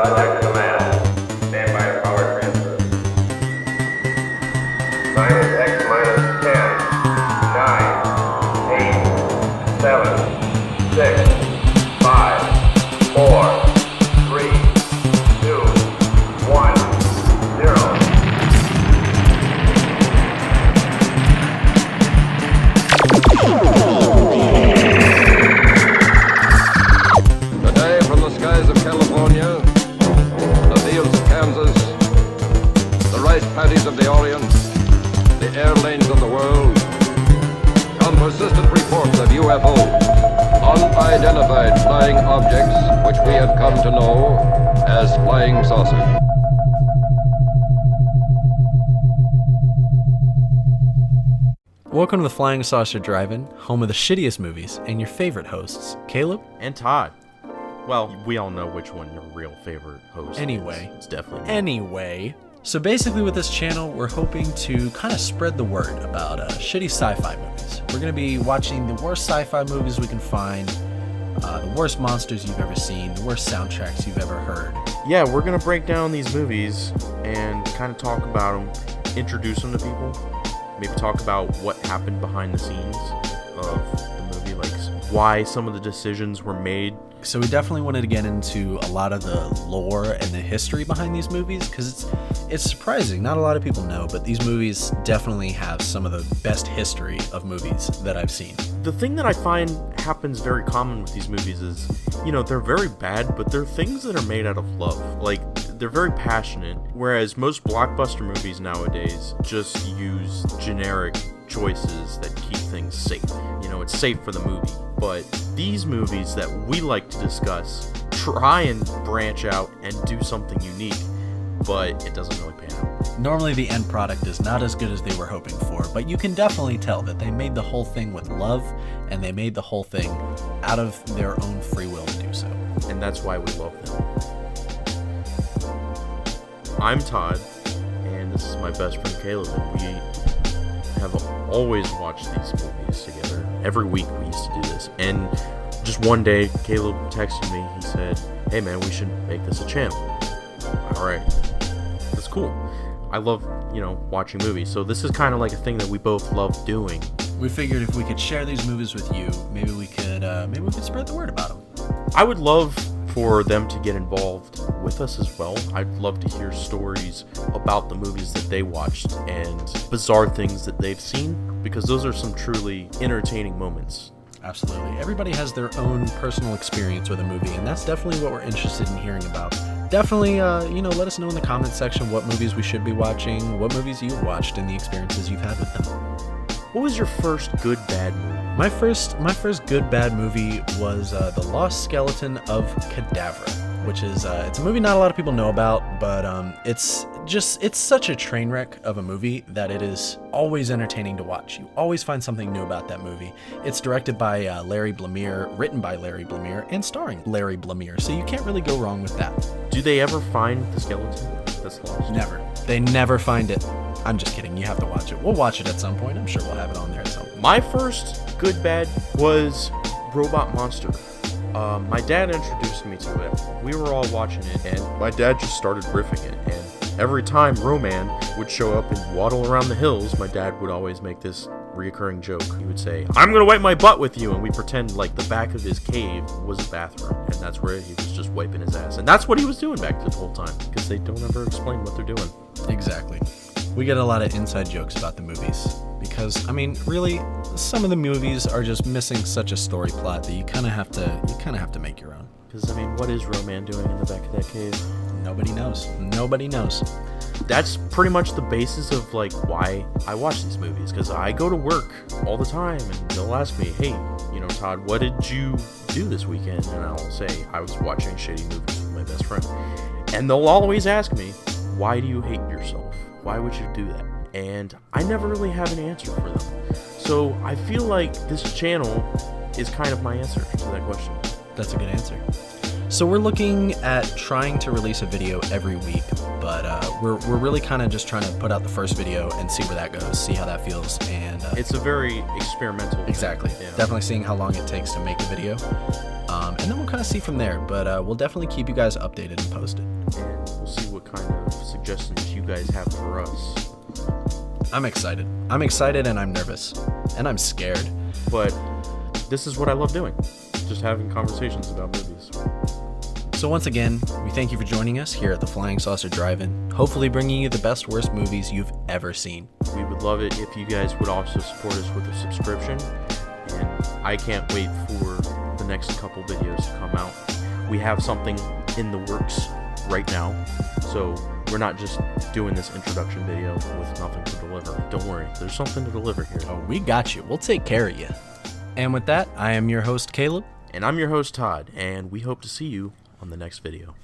Project Command. Stand by to power transfer. Minus X minus 10, 9, 8, 7, 6, 5, 4, 3, 2, 1, 0. Today, from the skies of California, the fields of Kansas, the rice paddies of the Orient, the air lanes of the world, come persistent reports of UFOs, unidentified flying objects which we have come to know as flying saucers. Welcome to the Flying Saucer Drive-In, home of the shittiest movies, and your favorite hosts, Caleb. And Todd. Well, we all know which one your real favorite host Anyway. is. It's definitely me. Anyway, so basically with this channel, we're hoping to kind of spread the word about shitty sci-fi movies. We're going to be watching the worst sci-fi movies we can find, the worst monsters you've ever seen, the worst soundtracks you've ever heard. Yeah, we're going to break down these movies and kind of talk about them, introduce them to people, maybe talk about what happened behind the scenes of the movie, like why some of the decisions were made. So we definitely wanted to get into a lot of the lore and the history behind these movies, because it's surprising. Not a lot of people know, but these movies definitely have some of the best history of movies that I've seen. The thing that I find happens very common with these movies is, they're very bad, but they're things that are made out of love. Like, they're very passionate, whereas most blockbuster movies nowadays just use generic choices that keep things safe. It's safe for the movie. But these movies that we like to discuss try and branch out and do something unique, but it doesn't really pan out. Normally the end product is not as good as they were hoping for, but you can definitely tell that they made the whole thing with love, and they made the whole thing out of their own free will to do so. And that's why we love them. I'm Todd, and this is my best friend Caleb, and we have always watched these movies together. Every week we used to do this, and just one day Caleb texted me. He said, "Hey man, we should make this a channel." All right, that's cool. I love watching movies, so this is kind of like a thing that we both love doing. We figured if we could share these movies with you, maybe we could spread the word about them. I would love for them to get involved with us as well. I'd love to hear stories about the movies that they watched and bizarre things that they've seen, because those are some truly entertaining moments. Absolutely. Everybody has their own personal experience with a movie, and that's definitely what we're interested in hearing about. Definitely, let us know in the comments section what movies we should be watching, what movies you've watched, and the experiences you've had with them. What was your first good bad movie? My first good bad movie was The Lost Skeleton of Cadavra, which is it's a movie not a lot of people know about, but it's such a train wreck of a movie that it is always entertaining to watch. You always find something new about that movie. It's directed by Larry Blamire, written by Larry Blamire, and starring Larry Blamire, so you can't really go wrong with that. Do they ever find the skeleton that's lost? Never. They never find it. I'm just kidding. You have to watch it. We'll watch it at some point. I'm sure we'll have it on there at some point. My first good bad was Robot Monster. My dad introduced me to it. We were all watching it, and my dad just started riffing it. And every time Roman would show up and waddle around the hills, my dad would always make this reoccurring joke. He would say, "I'm gonna wipe my butt with you," and we pretend like the back of his cave was a bathroom, and that's where he was just wiping his ass. And that's what he was doing back the whole time, because they don't ever explain what they're doing. Exactly. We get a lot of inside jokes about the movies because, really, some of the movies are just missing such a story plot that you kind of have to make your own. Because, what is Roman doing in the back of that cave? Nobody knows. Nobody knows. That's pretty much the basis of, why I watch these movies. Because I go to work all the time, and they'll ask me, "Hey, Todd, what did you do this weekend?" And I'll say, "I was watching shitty movies with my best friend." And they'll always ask me, "Why do you hate yourself? Why would you do that?" And I never really have an answer for them. So I feel like this channel is kind of my answer to that question. That's a good answer. So we're looking at trying to release a video every week, but we're really kind of just trying to put out the first video and see where that goes, see how that feels, and it's a very experimental exactly thing. Yeah. Definitely seeing how long it takes to make a video, and then we'll kind of see from there. But we'll definitely keep you guys updated and posted. and we'll see what kind of suggestions you guys have for us. I'm excited. I'm excited and I'm nervous. And I'm scared. But this is what I love doing, just having conversations about movies. So once again, we thank you for joining us here at the Flying Saucer Drive-In, hopefully bringing you the best worst movies you've ever seen. We would love it if you guys would also support us with a subscription, and I can't wait for the next couple videos to come out. We have something in the works right now, so we're not just doing this introduction video with nothing to deliver. Don't worry, there's something to deliver here. Oh, we got you. We'll take care of you. And with that, I am your host, Caleb. And I'm your host, Todd, and we hope to see you on the next video.